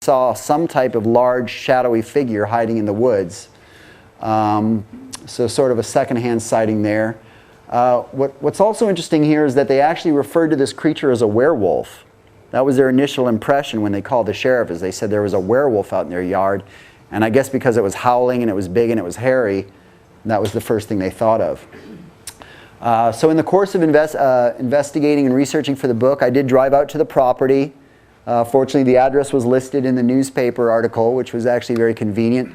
saw some type of large shadowy figure hiding in the woods. So sort of a secondhand sighting there. What's also interesting here is that they actually referred to this creature as a werewolf. That was their initial impression when they called the sheriff, is they said there was a werewolf out in their yard. And I guess because it was howling and it was big and it was hairy, that was the first thing they thought of. So in the course of investigating and researching for the book, I did drive out to the property. Fortunately, the address was listed in the newspaper article, which was actually very convenient.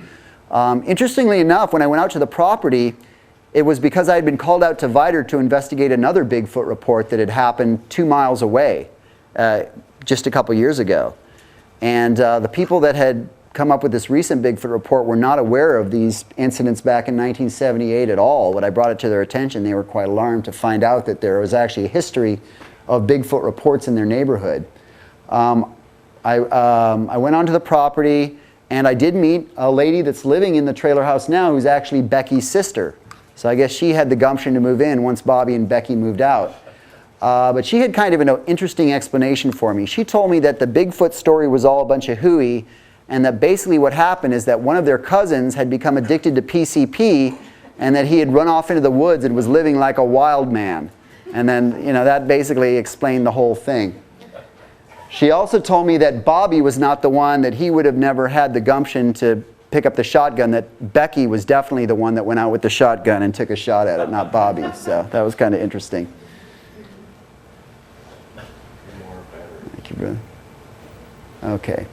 Interestingly enough, when I went out to the property, it was because I had been called out to Vidor to investigate another Bigfoot report that had happened 2 miles away just a couple years ago. And the people that had come up with this recent Bigfoot report were not aware of these incidents back in 1978 at all. When I brought it to their attention, they were quite alarmed to find out that there was actually a history of Bigfoot reports in their neighborhood. I went onto the property, and I did meet a lady that's living in the trailer house now who's actually Becky's sister. So I guess she had the gumption to move in once Bobby and Becky moved out. But she had kind of an interesting explanation for me. She told me that the Bigfoot story was all a bunch of hooey, and that basically what happened is that one of their cousins had become addicted to PCP, and that he had run off into the woods and was living like a wild man. And then, that basically explained the whole thing. She also told me that Bobby was not the one, that he would have never had the gumption to pick up the shotgun, that Becky was definitely the one that went out with the shotgun and took a shot at it, not Bobby. So that was kind of interesting. Thank you, brother. Okay.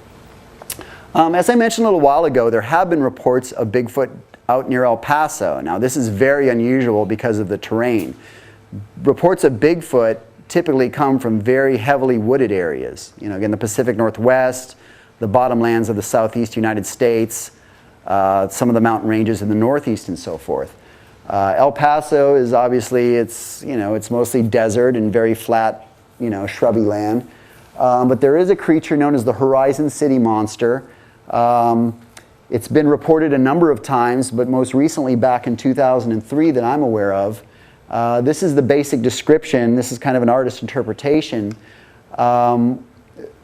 As I mentioned a little while ago, there have been reports of Bigfoot out near El Paso. Now, this is very unusual because of the terrain. Reports of Bigfoot typically come from very heavily wooded areas. Again, the Pacific Northwest, the bottomlands of the southeast United States, some of the mountain ranges in the northeast and so forth. El Paso is obviously, it's mostly desert and very flat, shrubby land. But there is a creature known as the Horizon City Monster. It's been reported a number of times, but most recently back in 2003 that I'm aware of. This is the basic description. This is kind of an artist's interpretation.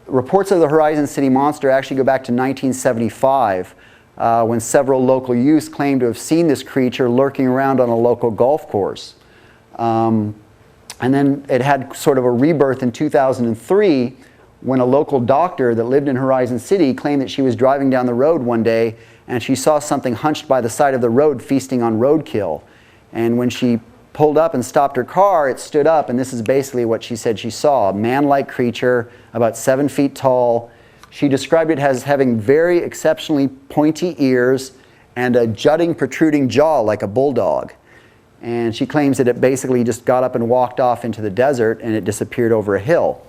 Reports of the Horizon City Monster actually go back to 1975, when several local youths claimed to have seen this creature lurking around on a local golf course. And then it had sort of a rebirth in 2003 when a local doctor that lived in Horizon City claimed that she was driving down the road one day and she saw something hunched by the side of the road feasting on roadkill. And when she pulled up and stopped her car, it stood up, and this is basically what she said she saw. A man-like creature, about 7 feet tall. She described it as having very exceptionally pointy ears and a jutting, protruding jaw like a bulldog. And she claims that it basically just got up and walked off into the desert and it disappeared over a hill.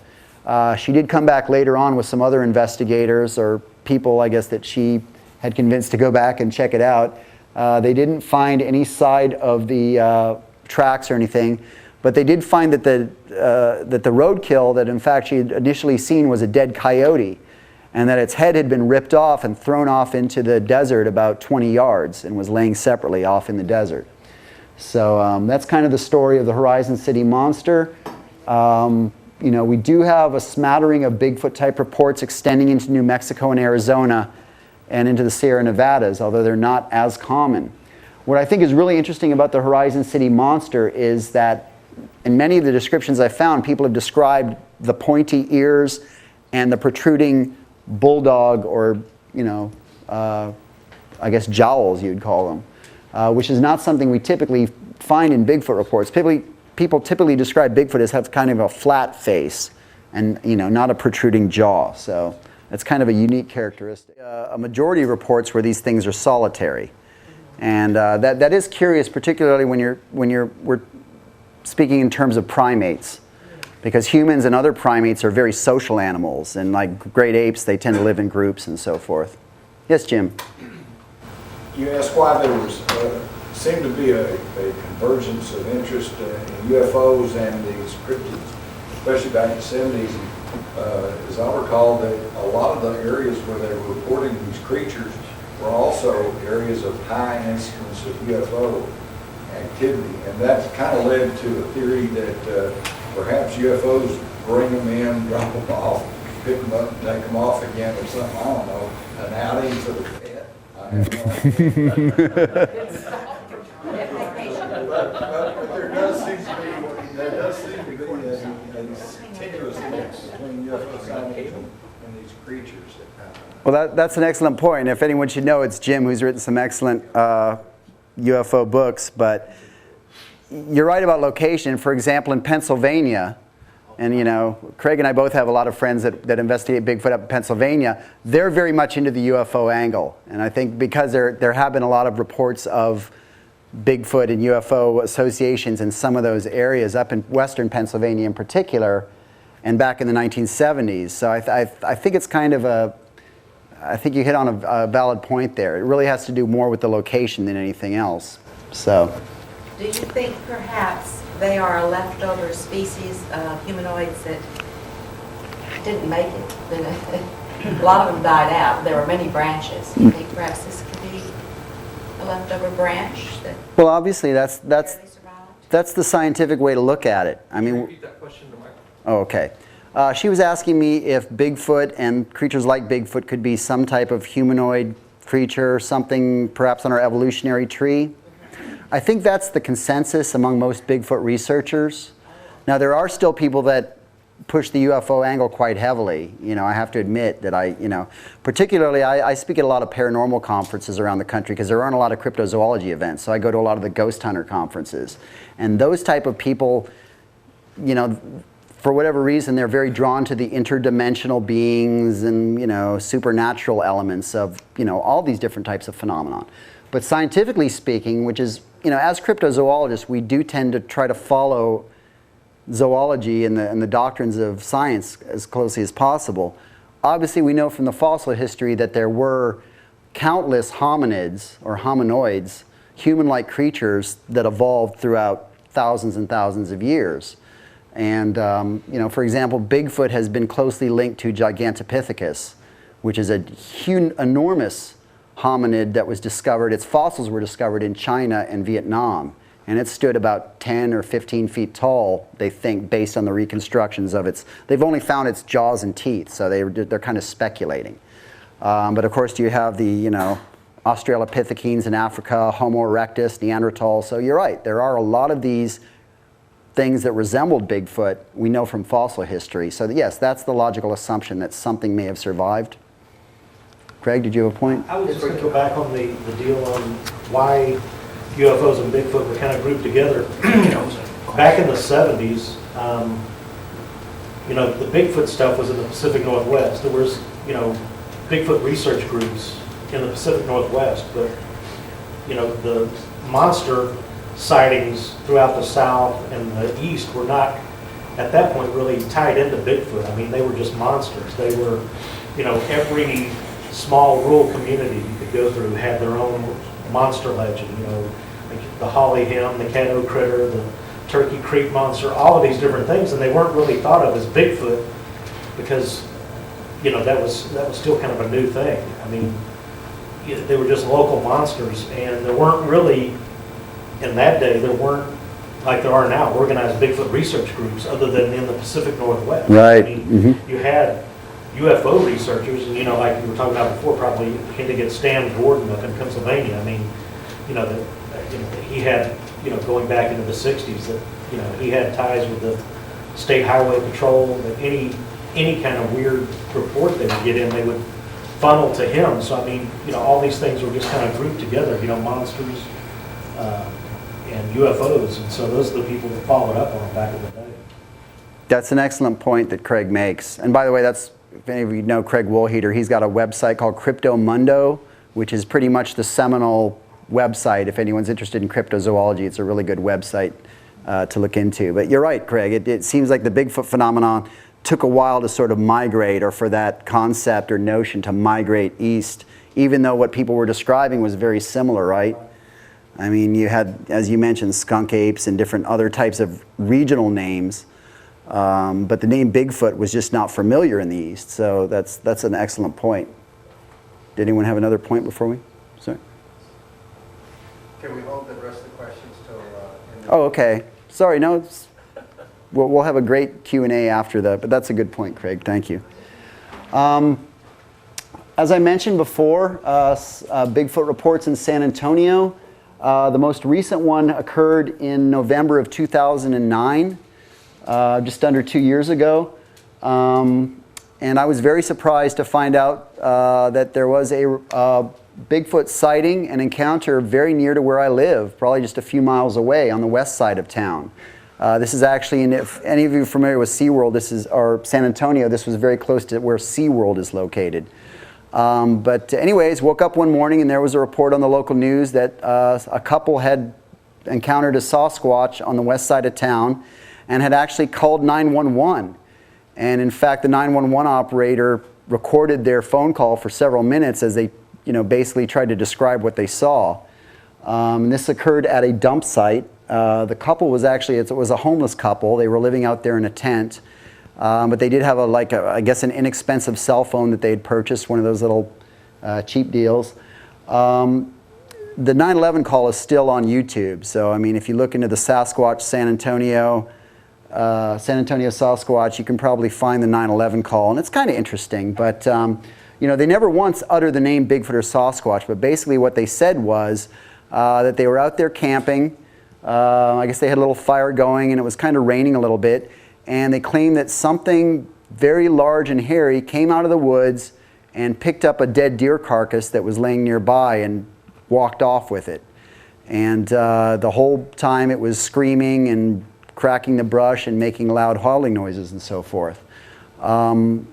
She did come back later on with some other investigators or people, I guess, that she had convinced to go back and check it out. They didn't find any side of the tracks or anything, but they did find that the roadkill that in fact she had initially seen was a dead coyote, and that its head had been ripped off and thrown off into the desert about 20 yards and was laying separately off in the desert. So that's kind of the story of the Horizon City Monster. We do have a smattering of Bigfoot type reports extending into New Mexico and Arizona and into the Sierra Nevadas, although they're not as common. What I think is really interesting about the Horizon City Monster is that in many of the descriptions I found, people have described the pointy ears and the protruding bulldog or, I guess jowls you'd call them, which is not something we typically find in Bigfoot reports. People typically describe Bigfoot as have kind of a flat face and, not a protruding jaw. So that's kind of a unique characteristic. A majority of reports where these things are solitary. And that is curious, particularly when we're speaking in terms of primates, because humans and other primates are very social animals, and like great apes, they tend to live in groups and so forth. Yes, Jim? You asked why there was seemed to be a convergence of interest in UFOs and these cryptids, especially back in the 70s. As I recall, that a lot of the areas where they were reporting these creatures were also areas of high incidence of UFO activity, and that kind of led to a theory that perhaps UFOs bring them in, drop them off, pick them up and take them off again or something, I don't know, an outing for the pet. I have no idea. But there does seem to be a continuous link between UFO sightings and these creatures. Well, that's an excellent point. If anyone should know, it's Jim, who's written some excellent UFO books. But you're right about location. For example, in Pennsylvania, and you know, Craig and I both have a lot of friends that investigate Bigfoot up in Pennsylvania. They're very much into the UFO angle. And I think because there have been a lot of reports of Bigfoot and UFO associations in some of those areas, up in western Pennsylvania in particular, and back in the 1970s. So I think it's kind of I think you hit on a valid point there. It really has to do more with the location than anything else. So, do you think perhaps they are a leftover species of humanoids that didn't make it? A lot of them died out. There were many branches. Do you think perhaps this could be a leftover branch that well, obviously that's barely survived? the scientific way to look at it. I mean, Repeat that question to Michael. oh, okay. She was asking me if Bigfoot and creatures like Bigfoot could be some type of humanoid creature, something perhaps on our evolutionary tree. I think that's the consensus among most Bigfoot researchers. Now, there are still people that push the UFO angle quite heavily. You know, I have to admit that particularly I speak at a lot of paranormal conferences around the country because there aren't a lot of cryptozoology events. So I go to a lot of the ghost hunter conferences. And those type of people, you know, for whatever reason, they're very drawn to the interdimensional beings and, you know, supernatural elements of, you know, all these different types of phenomenon. But scientifically speaking, which is, you know, as cryptozoologists, we do tend to try to follow zoology and the doctrines of science as closely as possible. Obviously, we know from the fossil history that there were countless hominids or hominoids, human-like creatures that evolved throughout thousands and thousands of years. And, you know, for example, Bigfoot has been closely linked to Gigantopithecus, which is a enormous hominid that was discovered. Its fossils were discovered in China and Vietnam. And it stood about 10 or 15 feet tall, they think, based on the reconstructions of its. They've only found its jaws and teeth, so they're kind of speculating. But of course, you have the, you know, Australopithecines in Africa, Homo erectus, Neanderthal. So you're right, there are a lot of these things that resembled Bigfoot we know from fossil history. So yes, that's the logical assumption that something may have survived. Craig, did you have a point? I was just going to go back on the deal on why UFOs and Bigfoot were kind of grouped together. Back in the 70s, you know, the Bigfoot stuff was in the Pacific Northwest. There was, you know, Bigfoot research groups in the Pacific Northwest, but, you know, the monster sightings throughout the South and the East were not, at that point, really tied into Bigfoot. I mean, they were just monsters. They were, you know, every small rural community you could go through had their own monster legend, you know, like the Holly Him, the Caddo Critter, the Turkey Creek Monster, all of these different things, and they weren't really thought of as Bigfoot because, you know, that was still kind of a new thing. I mean, they were just local monsters, and there weren't really, in that day, there weren't, like there are now, organized Bigfoot research groups other than in the Pacific Northwest. Right. I mean, you had UFO researchers, and, you know, like you were talking about before, probably akin to get Stan Gordon up in Pennsylvania. I mean, you know, he had, you know, going back into the 60s, that, you know, he had ties with the State Highway Patrol, that any kind of weird report they would get in, they would funnel to him. So, I mean, you know, all these things were just kind of grouped together, you know, monsters and UFOs, and so those are the people that followed up on them back in the day. That's an excellent point that Craig makes. And by the way, that's, if any of you know Craig Woolheater, he's got a website called Crypto Mundo, which is pretty much the seminal website. If anyone's interested in cryptozoology, it's a really good website to look into. But you're right, Craig. It seems like the Bigfoot phenomenon took a while to sort of migrate, or for that concept or notion to migrate east, even though what people were describing was very similar, right? I mean, you had, as you mentioned, skunk apes and different other types of regional names. But the name Bigfoot was just not familiar in the East, so that's an excellent point. Did anyone have another point before we? Sorry. Can we hold the rest of the questions till? Oh, okay. Sorry, no. We'll have a great Q&A after that, but that's a good point, Craig. Thank you. As I mentioned before, Bigfoot reports in San Antonio. The most recent one occurred in November of 2009, just under 2 years ago. And I was very surprised to find out that there was a Bigfoot sighting and encounter very near to where I live, probably just a few miles away on the west side of town. This is actually, and if any of you are familiar with SeaWorld, or San Antonio, this was very close to where SeaWorld is located. But anyways, woke up one morning and there was a report on the local news that a couple had encountered a Sasquatch on the west side of town and had actually called 911. And in fact, the 911 operator recorded their phone call for several minutes as they, basically tried to describe what they saw. And this occurred at a dump site. The couple was actually, it was a homeless couple. They were living out there in a tent. But they did have I guess an inexpensive cell phone that they had purchased, one of those little cheap deals. The 911 call is still on YouTube. So, I mean, if you look into the Sasquatch San Antonio Sasquatch, you can probably find the 911 call. And it's kind of interesting. But, they never once uttered the name Bigfoot or Sasquatch. But basically what they said was that they were out there camping. I guess they had a little fire going and it was kind of raining a little bit. And they claimed that something very large and hairy came out of the woods and picked up a dead deer carcass that was laying nearby and walked off with it. And the whole time it was screaming and cracking the brush and making loud howling noises and so forth. The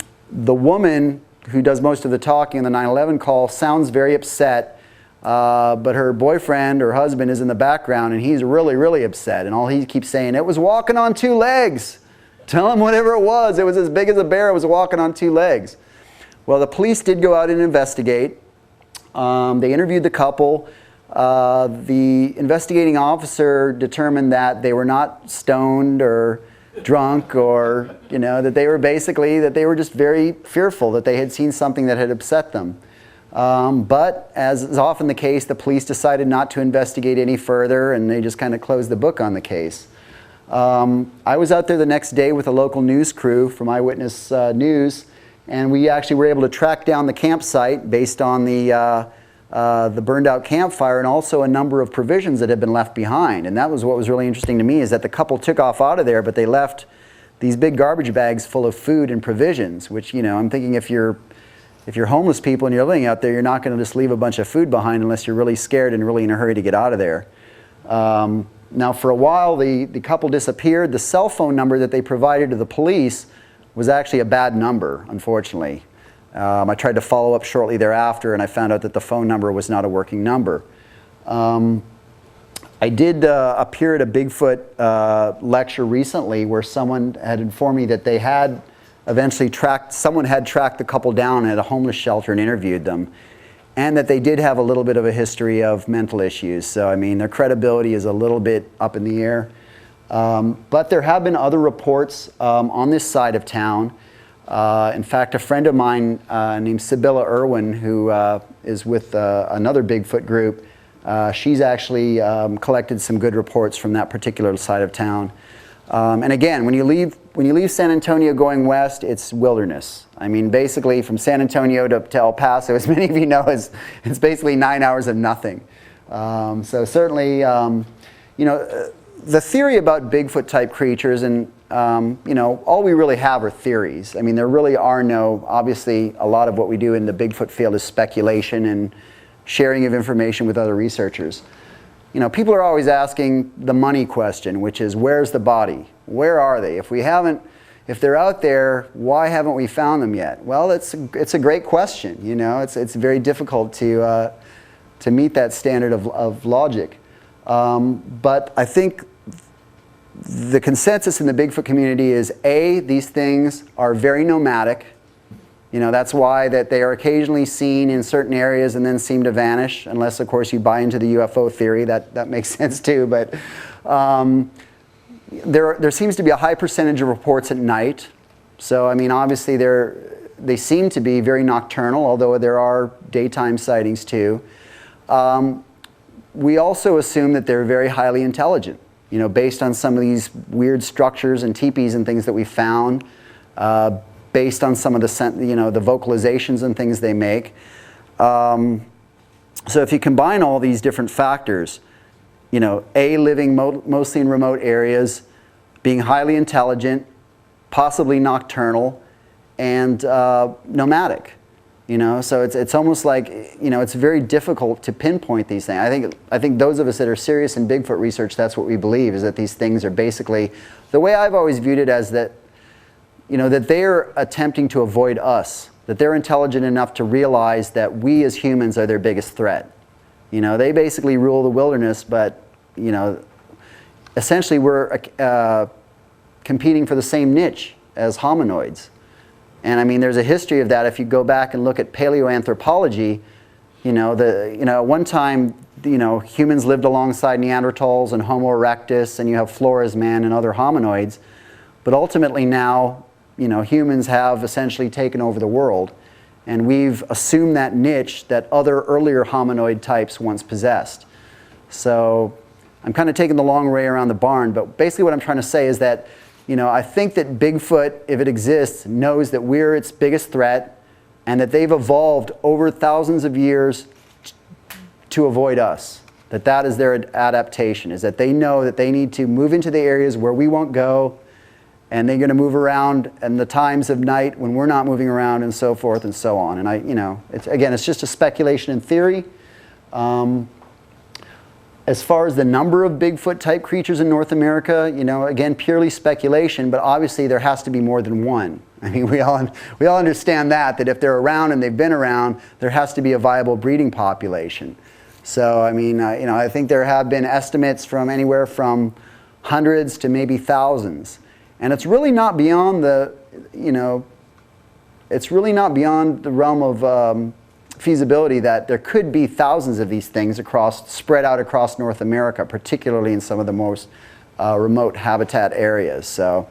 woman who does most of the talking on the 911 call sounds very upset, but her boyfriend or husband is in the background and he's really, really upset. And all he keeps saying, "It was walking on 2 legs. Tell him whatever it was as big as a bear, it was walking on 2 legs." Well, the police did go out and investigate. They interviewed the couple. The investigating officer determined that they were not stoned or drunk or, that they were just very fearful that they had seen something that had upset them. But as is often the case, the police decided not to investigate any further and they just kind of closed the book on the case. I was out there the next day with a local news crew from Eyewitness News, and we actually were able to track down the campsite based on the burned out campfire and also a number of provisions that had been left behind. And that was what was really interesting to me, is that the couple took off out of there, but they left these big garbage bags full of food and provisions, which, I'm thinking if you're homeless people and you're living out there, you're not going to just leave a bunch of food behind unless you're really scared and really in a hurry to get out of there. Now, for a while, the couple disappeared. The cell phone number that they provided to the police was actually a bad number, unfortunately. I tried to follow up shortly thereafter, and I found out that the phone number was not a working number. I did appear at a Bigfoot lecture recently where someone had informed me that they had eventually someone had tracked the couple down at a homeless shelter and interviewed them, and that they did have a little bit of a history of mental issues. So, I mean, their credibility is a little bit up in the air. But there have been other reports on this side of town. In fact, a friend of mine named Sibylla Irwin, who is with another Bigfoot group, she's actually collected some good reports from that particular side of town. And again, when you leave San Antonio going west, it's wilderness. I mean, basically from San Antonio to El Paso, as many of you know, it's basically 9 hours of nothing. So certainly, the theory about Bigfoot type creatures, and all we really have are theories. I mean, there really are obviously a lot of what we do in the Bigfoot field is speculation and sharing of information with other researchers. People are always asking the money question, which is, where's the body? Where are they? If they're out there, why haven't we found them yet? Well, it's a great question. It's very difficult to meet that standard of logic. But I think the consensus in the Bigfoot community is, A, these things are very nomadic. That's why that they are occasionally seen in certain areas and then seem to vanish, unless, of course, you buy into the UFO theory. That makes sense too. But there seems to be a high percentage of reports at night. So, I mean, obviously they seem to be very nocturnal, although there are daytime sightings too. We also assume that they're very highly intelligent, based on some of these weird structures and teepees and things that we found. based on some of the, the vocalizations and things they make. So if you combine all these different factors, A, living mostly in remote areas, being highly intelligent, possibly nocturnal, and nomadic. So it's almost like, it's very difficult to pinpoint these things. I think those of us that are serious in Bigfoot research, that's what we believe, is that these things are basically, the way I've always viewed it as that, that they're attempting to avoid us, that they're intelligent enough to realize that we as humans are their biggest threat. They basically rule the wilderness, but, essentially we're competing for the same niche as hominoids. And I mean, there's a history of that. If you go back and look at paleoanthropology, at one time, humans lived alongside Neanderthals and Homo erectus, and you have Flores man and other hominoids. But ultimately now, humans have essentially taken over the world, and we've assumed that niche that other earlier hominoid types once possessed. So I'm kind of taking the long way around the barn, but basically what I'm trying to say is that I think that Bigfoot, if it exists, knows that we're its biggest threat and that they've evolved over thousands of years to avoid us. That is their adaptation, is that they know that they need to move into the areas where we won't go, and they're going to move around in the times of night when we're not moving around, and so forth and so on. And it's just a speculation and theory. As far as the number of Bigfoot type creatures in North America, again, purely speculation, but obviously there has to be more than one. I mean, we all understand that if they're around and they've been around, there has to be a viable breeding population. So, I mean, I think there have been estimates from anywhere from hundreds to maybe thousands. And it's really not beyond the, it's really not beyond the realm of feasibility that there could be thousands of these things spread out across North America, particularly in some of the most remote habitat areas. So,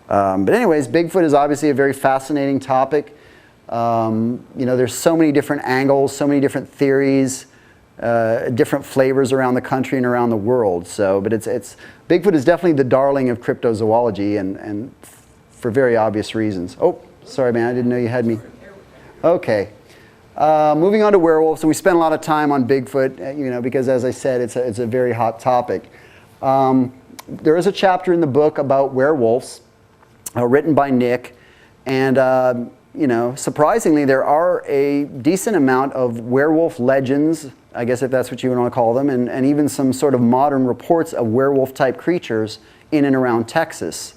but anyways, Bigfoot is obviously a very fascinating topic. There's so many different angles, so many different theories, different flavors around the country and around the world. So, but Bigfoot is definitely the darling of cryptozoology, and for very obvious reasons. Oh, sorry, man, I didn't know you had me. Okay. Moving on to werewolves, and we spent a lot of time on Bigfoot, because as I said, it's a very hot topic. There is a chapter in the book about werewolves, written by Nick, and surprisingly, there are a decent amount of werewolf legends, I guess if that's what you want to call them, and even some sort of modern reports of werewolf-type creatures in and around Texas.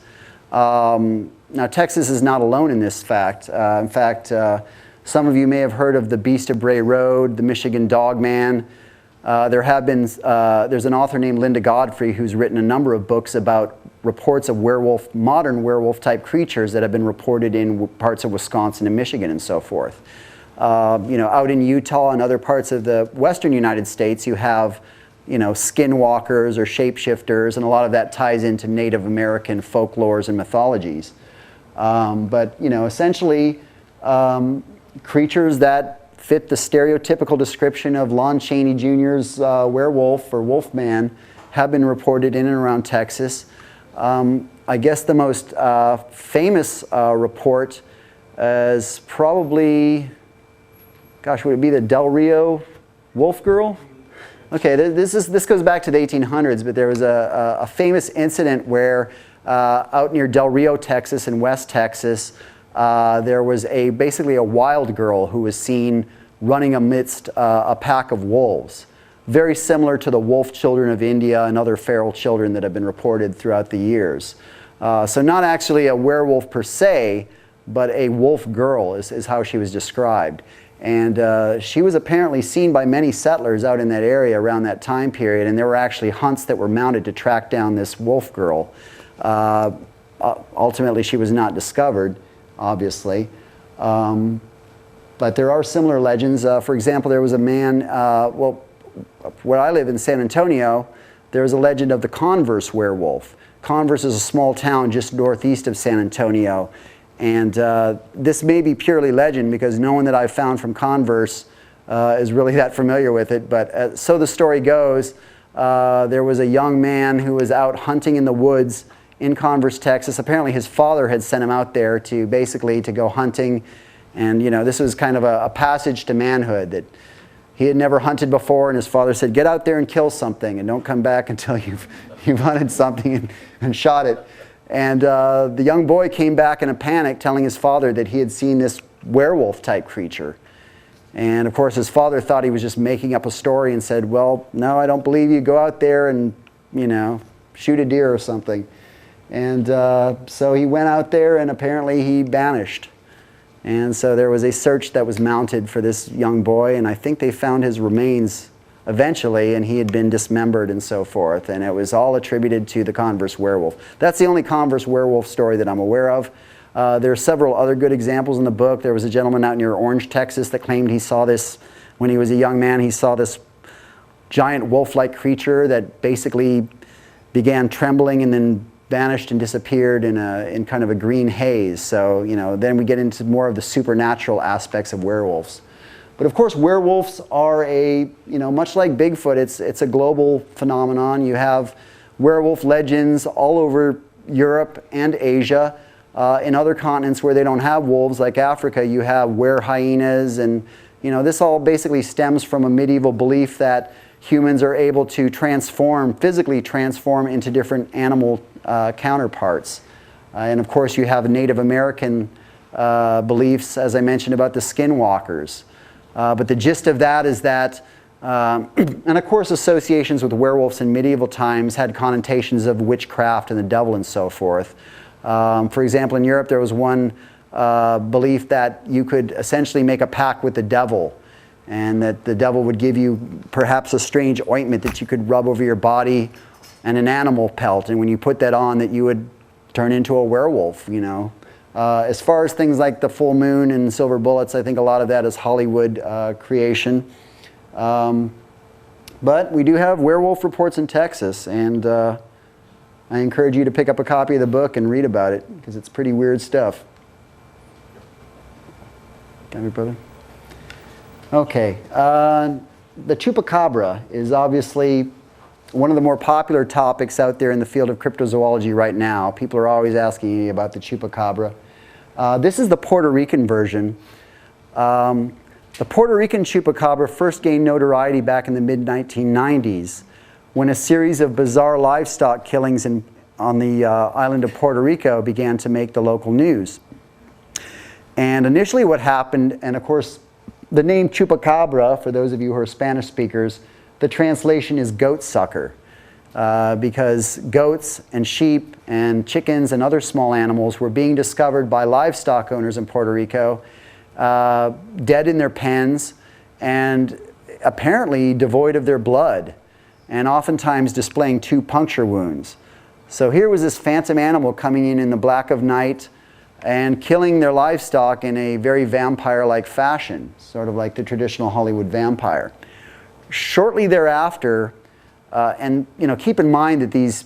Now, Texas is not alone in this fact. In fact, some of you may have heard of the Beast of Bray Road, the Michigan Dogman. There's an author named Linda Godfrey who's written a number of books about reports of modern werewolf-type creatures that have been reported in parts of Wisconsin and Michigan and so forth. Out in Utah and other parts of the western United States, you have, skinwalkers or shapeshifters, and a lot of that ties into Native American folklores and mythologies. But essentially, creatures that fit the stereotypical description of Lon Chaney Jr.'s werewolf or wolfman have been reported in and around Texas. I guess the most famous report is probably, gosh, would it be the Del Rio Wolf Girl? Okay, this goes back to the 1800s, but there was a famous incident where out near Del Rio, Texas, in West Texas, there was basically a wild girl who was seen running amidst a pack of wolves, very similar to the wolf children of India and other feral children that have been reported throughout the years. So not actually a werewolf per se, but a wolf girl is how she was described. And she was apparently seen by many settlers out in that area around that time period, and there were actually hunts that were mounted to track down this wolf girl. Ultimately, she was not discovered, obviously. But there are similar legends. For example, there was a man, where I live in San Antonio, there is a legend of the Converse werewolf. Converse is a small town just northeast of San Antonio. And this may be purely legend because no one that I've found from Converse is really that familiar with it. But so the story goes, there was a young man who was out hunting in the woods in Converse, Texas. Apparently his father had sent him out there to basically to go hunting. And, you know, this was kind of a passage to manhood, that he had never hunted before, and his father said, get out there and kill something and don't come back until you've hunted something and shot it. And the young boy came back in a panic telling his father that he had seen this werewolf type creature. And of course his father thought he was just making up a story and said, well, no, I don't believe you. Go out there and, you know, shoot a deer or something. And so he went out there, and apparently he vanished. And so there was a search that was mounted for this young boy, and I think they found his remains eventually, and he had been dismembered and so forth, and it was all attributed to the Converse werewolf. That's the only Converse werewolf story that I'm aware of. There are several other good examples in the book. There was a gentleman out near Orange, Texas that claimed he saw this when he was a young man. He saw this giant wolf-like creature that basically began trembling and then vanished and disappeared in kind of a green haze. So, you know, then we get into more of the supernatural aspects of werewolves. But of course, werewolves are much like Bigfoot, it's a global phenomenon. You have werewolf legends all over Europe and Asia. In other continents where they don't have wolves, like Africa, you have were-hyenas, and, you know, this all basically stems from a medieval belief that humans are able to physically transform into different animal counterparts. And of course you have Native American beliefs, as I mentioned, about the skinwalkers. But the gist of that is that, and of course associations with werewolves in medieval times had connotations of witchcraft and the devil and so forth. For example, in Europe there was one belief that you could essentially make a pact with the devil, and that the devil would give you perhaps a strange ointment that you could rub over your body, and an animal pelt, and when you put that on, that you would turn into a werewolf, you know. As far as things like the full moon and silver bullets, I think a lot of that is Hollywood creation. But we do have werewolf reports in Texas, and I encourage you to pick up a copy of the book and read about it, because it's pretty weird stuff. Got me, brother? Okay. The chupacabra is obviously one of the more popular topics out there in the field of cryptozoology right now. People are always asking me about the chupacabra. This is the Puerto Rican version. The Puerto Rican chupacabra first gained notoriety back in the mid-1990s when a series of bizarre livestock killings on the island of Puerto Rico began to make the local news. And initially what happened, and of course the name chupacabra, for those of you who are Spanish speakers, the translation is goat sucker, because goats and sheep and chickens and other small animals were being discovered by livestock owners in Puerto Rico, dead in their pens and apparently devoid of their blood, and oftentimes displaying 2 puncture wounds. So here was this phantom animal coming in the black of night and killing their livestock in a very vampire-like fashion, sort of like the traditional Hollywood vampire. Shortly thereafter, and you know, keep in mind that these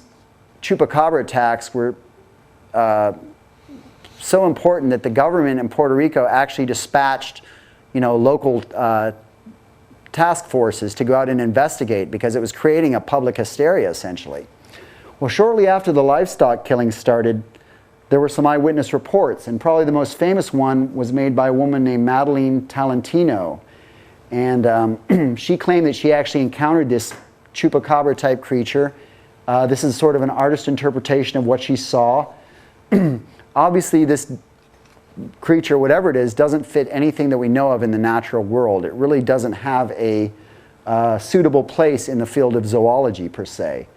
chupacabra attacks were so important that the government in Puerto Rico actually dispatched, you know, local task forces to go out and investigate, because it was creating a public hysteria essentially. Well, shortly after the livestock killing started, there were some eyewitness reports, and probably the most famous one was made by a woman named Madeline Talentino. And she claimed that she actually encountered this chupacabra type creature. This is sort of an artist interpretation of what she saw. Obviously this creature, whatever it is, doesn't fit anything that we know of in the natural world. It really doesn't have a suitable place in the field of zoology per se.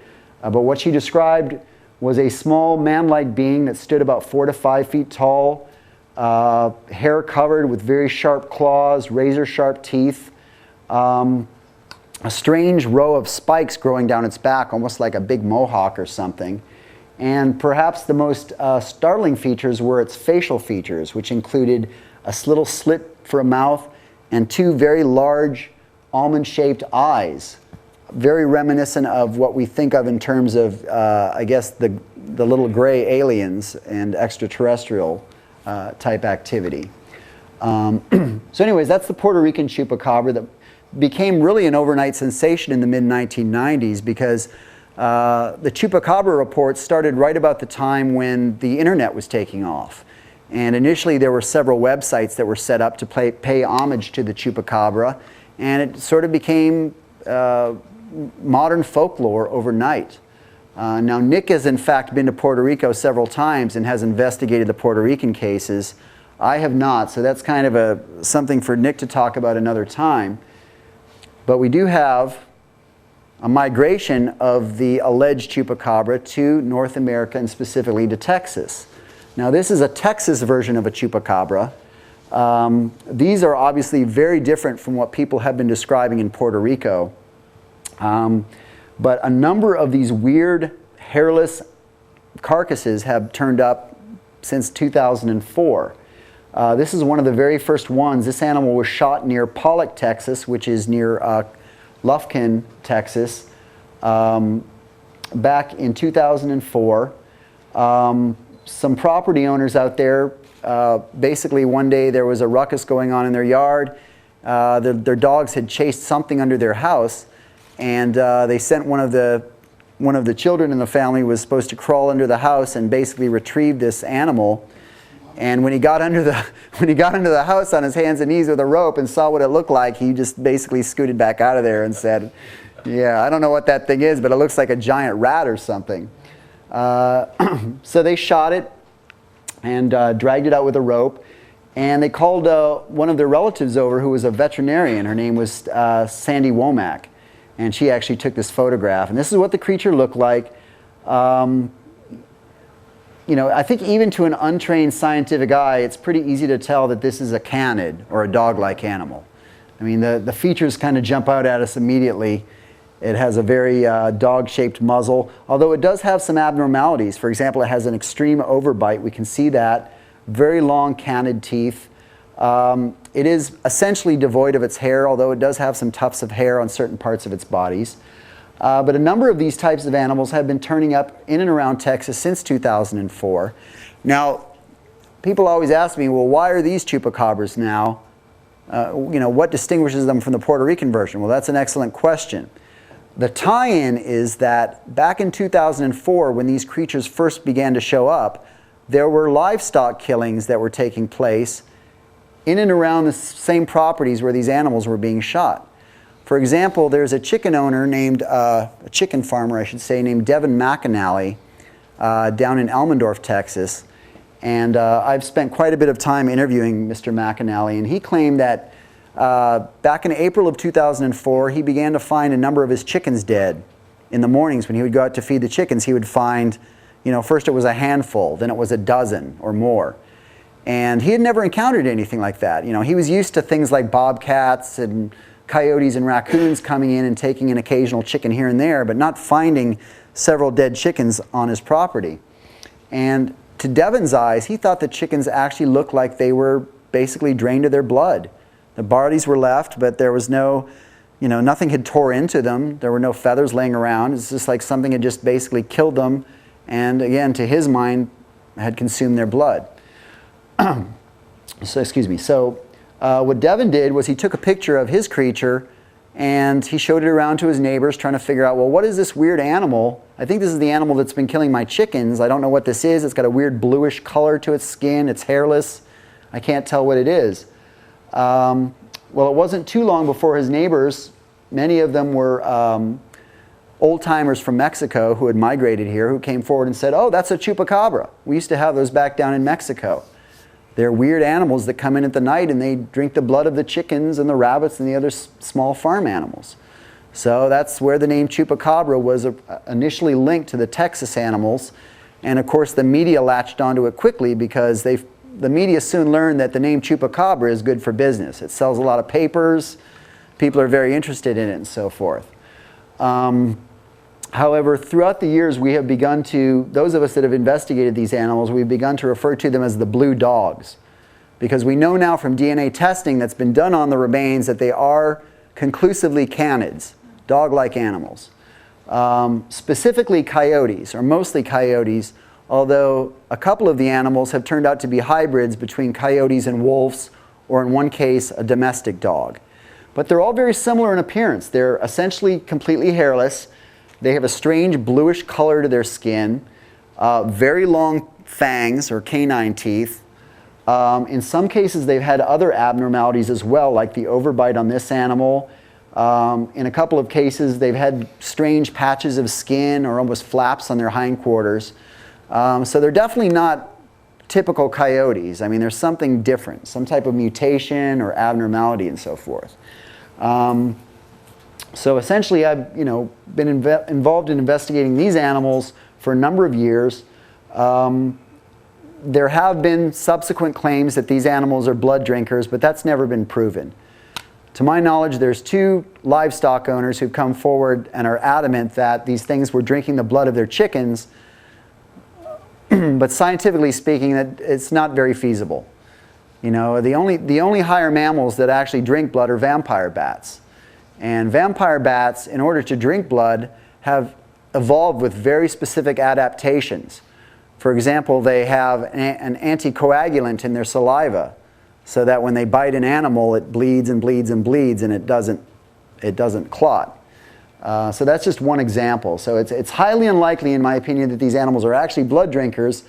But what she described was a small man-like being that stood about 4 to 5 feet tall, hair covered with very sharp claws, razor-sharp teeth, a strange row of spikes growing down its back, almost like a big mohawk or something. And perhaps the most startling features were its facial features, which included a little slit for a mouth and 2 very large almond-shaped eyes, very reminiscent of what we think of in terms of, I guess, the little gray aliens and extraterrestrial type activity. So anyways, that's the Puerto Rican chupacabra that became really an overnight sensation in the mid-1990s, because The chupacabra reports started right about the time when the internet was taking off. And initially there were several websites that were set up to pay homage to the chupacabra, and it sort of became modern folklore overnight. Now Nick has in fact been to Puerto Rico several times and has investigated the Puerto Rican cases. I have not, so that's kind of something for Nick to talk about another time. But we do have a migration of the alleged chupacabra to North America and specifically to Texas. Now this is a Texas version of a chupacabra. These are obviously very different from what people have been describing in Puerto Rico. But a number of these weird hairless carcasses have turned up since 2004. This is one of the very first ones. This animal was shot near Pollock, Texas, which is near Lufkin, Texas, back in 2004. Some property owners out there, basically one day there was a ruckus going on in their yard. Their dogs had chased something under their house, and they sent one of the children in the family was supposed to crawl under the house and basically retrieve this animal. And when he got under the house on his hands and knees with a rope and saw what it looked like, he just basically scooted back out of there and said, "Yeah, I don't know what that thing is, but it looks like a giant rat or something." So they shot it and dragged it out with a rope, and they called one of their relatives over who was a veterinarian. Her name was Sandy Womack, and she actually took this photograph. And this is what the creature looked like. You know, I think even to an untrained scientific eye, it's pretty easy to tell that this is a canid or a dog-like animal. I mean, the features kind of jump out at us immediately. It has a very dog-shaped muzzle, although it does have some abnormalities. For example, it has an extreme overbite. We can see that. Very long canid teeth. It is essentially devoid of its hair, although it does have some tufts of hair on certain parts of its bodies. But a number of these types of animals have been turning up in and around Texas since 2004. Now, people always ask me, well, why are these chupacabras now? You know, what distinguishes them from the Puerto Rican version? Well, that's an excellent question. The tie-in is that back in 2004, when these creatures first began to show up, there were livestock killings that were taking place in and around the same properties where these animals were being shot. For example, there's a chicken owner named, a chicken farmer, I should say, named Devin McAnally down in Elmendorf, Texas. And I've spent quite a bit of time interviewing Mr. McAnally, and he claimed that back in April of 2004, he began to find a number of his chickens dead. In the mornings when he would go out to feed the chickens, he would find, you know, first it was a handful, then it was a dozen or more. And he had never encountered anything like that. You know, he was used to things like bobcats and coyotes and raccoons coming in and taking an occasional chicken here and there, but not finding several dead chickens on his property. And to Devin's eyes, he thought the chickens actually looked like they were basically drained of their blood. The bodies were left, but there was no, you know, nothing had tore into them. There were no feathers laying around. It's just like something had just basically killed them, and again, to his mind, had consumed their blood. So, excuse me. So what Devin did was he took a picture of his creature and he showed it around to his neighbors, trying to figure out, well, what is this weird animal? I think this is the animal that's been killing my chickens. I don't know what this is. It's got a weird bluish color to its skin. It's hairless. I can't tell what it is. Well, it wasn't too long before his neighbors, many of them were old-timers from Mexico who had migrated here, who came forward and said, oh, that's a chupacabra. We used to have those back down in Mexico. They're weird animals that come in at the night and they drink the blood of the chickens and the rabbits and the other small farm animals. So that's where the name chupacabra was initially linked to the Texas animals. And of course the media latched onto it quickly because the media soon learned that the name chupacabra is good for business. It sells a lot of papers, people are very interested in it and so forth. However, throughout the years we have begun to, those of us that have investigated these animals, we've begun to refer to them as the blue dogs. Because we know now from DNA testing that's been done on the remains that they are conclusively canids, dog-like animals. Specifically coyotes, or mostly coyotes, although a couple of the animals have turned out to be hybrids between coyotes and wolves, or in one case, a domestic dog. But they're all very similar in appearance. They're essentially completely hairless. They have a strange bluish color to their skin, very long fangs or canine teeth. In some cases, they've had other abnormalities as well, like the overbite on this animal. In a couple of cases, they've had strange patches of skin or almost flaps on their hindquarters. So they're definitely not typical coyotes. I mean, there's something different, some type of mutation or abnormality and so forth. So essentially, I've been involved in investigating these animals for a number of years. There have been subsequent claims that these animals are blood drinkers, but that's never been proven. To my knowledge, there's 2 livestock owners who've come forward and are adamant that these things were drinking the blood of their chickens, but scientifically speaking, that it's not very feasible. The only higher mammals that actually drink blood are vampire bats. And vampire bats, in order to drink blood, have evolved with very specific adaptations. For example, they have an anticoagulant in their saliva, so that when they bite an animal, it bleeds and bleeds and bleeds, and it doesn't clot. So that's just one example. So it's highly unlikely, in my opinion, that these animals are actually blood drinkers.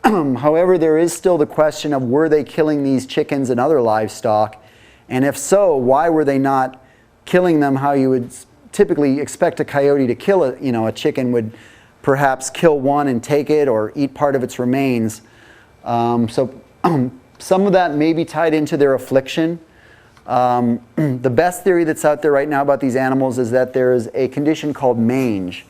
However, there is still the question of, were they killing these chickens and other livestock? And if so, why were they not killing them how you would typically expect a coyote to kill a chicken would perhaps kill one and take it or eat part of its remains. So some of that may be tied into their affliction. The best theory that's out there right now about these animals is that there is a condition called mange.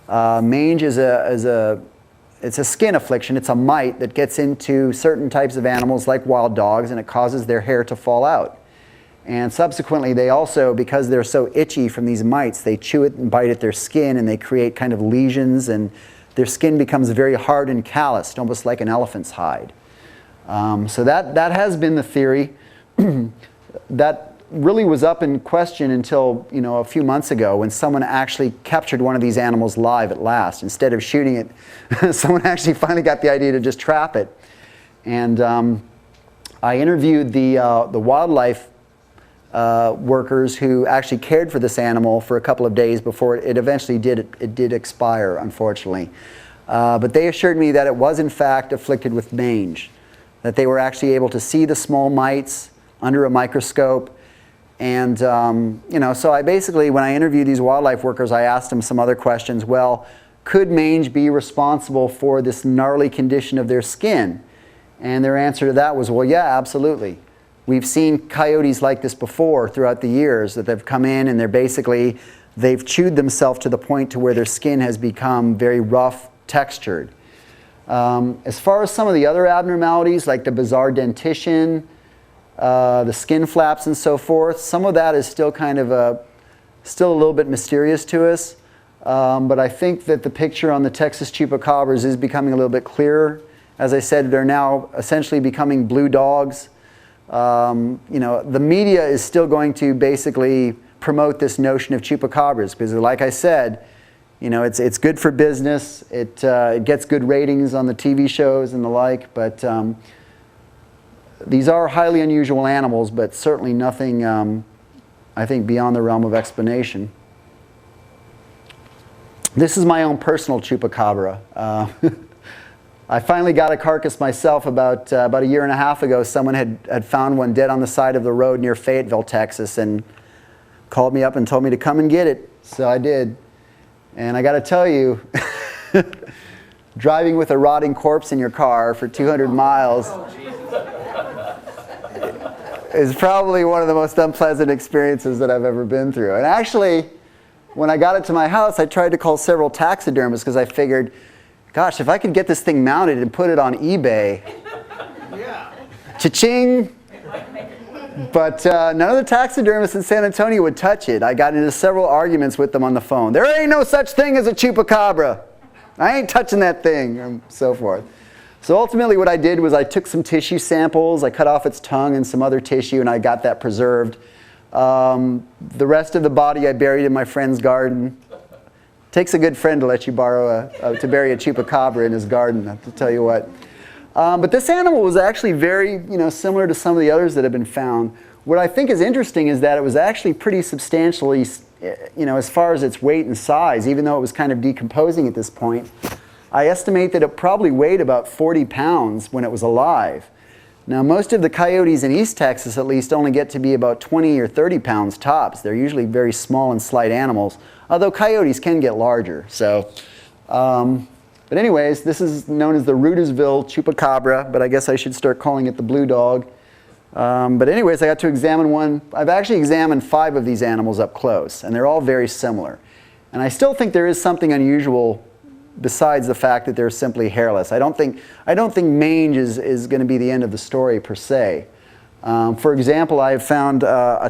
Mange is it's a skin affliction. It's a mite that gets into certain types of animals like wild dogs, and it causes their hair to fall out. And subsequently, they also, because they're so itchy from these mites, they chew it and bite at their skin, and they create kind of lesions, and their skin becomes very hard and calloused, almost like an elephant's hide. So that has been the theory. That really was up in question until a few months ago, when someone actually captured one of these animals live at last. Instead of shooting it, someone actually finally got the idea to just trap it. And I interviewed the wildlife workers who actually cared for this animal for a couple of days before it eventually did expire, unfortunately. But they assured me that it was in fact afflicted with mange, that they were actually able to see the small mites under a microscope. And so I basically, when I interviewed these wildlife workers, I asked them some other questions. Well, could mange be responsible for this gnarly condition of their skin? And their answer to that was, well, yeah, absolutely. We've seen coyotes like this before throughout the years, that they've come in and they've chewed themselves to the point to where their skin has become very rough, textured. As far as some of the other abnormalities, like the bizarre dentition, the skin flaps and so forth, some of that is still still a little bit mysterious to us. But I think that the picture on the Texas chupacabras is becoming a little bit clearer. As I said, they're now essentially becoming blue dogs. The media is still going to basically promote this notion of chupacabras because, like I said, it's good for business. It gets good ratings on the TV shows and the like. But these are highly unusual animals, but certainly nothing, I think, beyond the realm of explanation. This is my own personal chupacabra. I finally got a carcass myself about a year and a half ago. Someone had found one dead on the side of the road near Fayetteville, Texas, and called me up and told me to come and get it. So I did. And I got to tell you, driving with a rotting corpse in your car for 200 miles is probably one of the most unpleasant experiences that I've ever been through. And actually, when I got it to my house, I tried to call several taxidermists because I figured, gosh, if I could get this thing mounted and put it on eBay, cha-ching. But none of the taxidermists in San Antonio would touch it. I got into several arguments with them on the phone. There ain't no such thing as a chupacabra. I ain't touching that thing, and so forth. So ultimately what I did was I took some tissue samples, I cut off its tongue and some other tissue, and I got that preserved. The rest of the body I buried in my friend's garden. Takes a good friend to let you borrow to bury a chupacabra in his garden, I have to tell you what. But this animal was actually very, similar to some of the others that have been found. What I think is interesting is that it was actually pretty substantially you know, as far as its weight and size, even though it was kind of decomposing at this point, I estimate that it probably weighed about 40 pounds when it was alive. Now, most of the coyotes in East Texas, at least, only get to be about 20 or 30 pounds tops. They're usually very small and slight animals, although coyotes can get larger. So, but anyways, this is known as the Rudisville chupacabra, but I guess I should start calling it the blue dog. But anyways, I got to examine one. I've actually examined 5 of these animals up close, and they're all very similar. And I still think there is something unusual besides the fact that they're simply hairless. I don't think mange is going to be the end of the story per se. For example, I have found a